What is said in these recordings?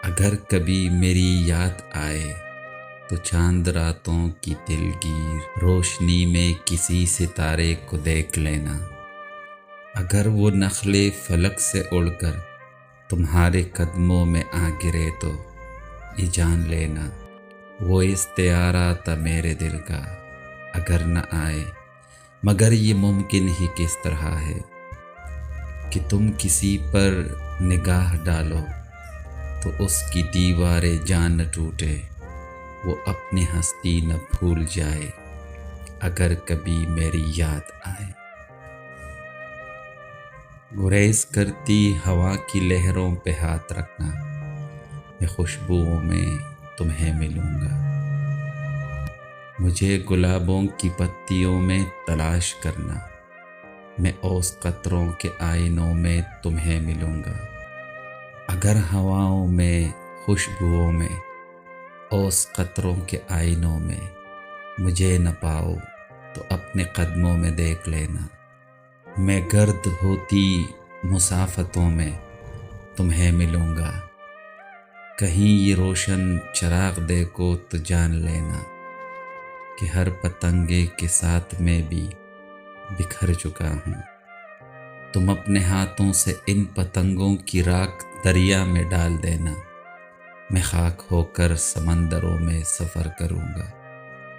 اگر کبھی میری یاد آئے تو چاند راتوں کی دلگیر روشنی میں کسی ستارے کو دیکھ لینا۔ اگر وہ نخل فلک سے اڑ کر تمہارے قدموں میں آ گرے تو یہ جان لینا وہ استعارہ تھا میرے دل کا، اگر نہ آئے۔ مگر یہ ممکن ہی کس طرح ہے کہ تم کسی پر نگاہ ڈالو تو اس کی دیوار جان نہ ٹوٹے، وہ اپنی ہستی نہ بھول جائے اگر کبھی میری یاد آئے۔ گریز کرتی ہوا کی لہروں پہ ہاتھ رکھنا، میں خوشبوؤں میں تمہیں ملوں گا۔ مجھے گلابوں کی پتیوں میں تلاش کرنا، میں اوس قطروں کے آئینوں میں تمہیں ملوں گا۔ اگر ہواؤں میں، خوشبوؤں میں، اوس قطروں کے آئینوں میں مجھے نہ پاؤ تو اپنے قدموں میں دیکھ لینا، میں گرد ہوتی مسافتوں میں تمہیں ملوں گا۔ کہیں یہ روشن چراغ دیکھو تو جان لینا کہ ہر پتنگے کے ساتھ میں بھی بکھر چکا ہوں۔ تم اپنے ہاتھوں سے ان پتنگوں کی راکھ دریا میں ڈال دینا، میں خاک ہو کر سمندروں میں سفر کروں گا۔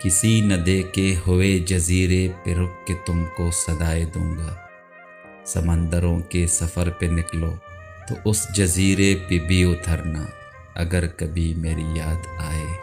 کسی نہ دیکھے ہوئے جزیرے پہ رک کے تم کو صدائے دوں گا۔ سمندروں کے سفر پہ نکلو تو اس جزیرے پہ بھی اترنا اگر کبھی میری یاد آئے۔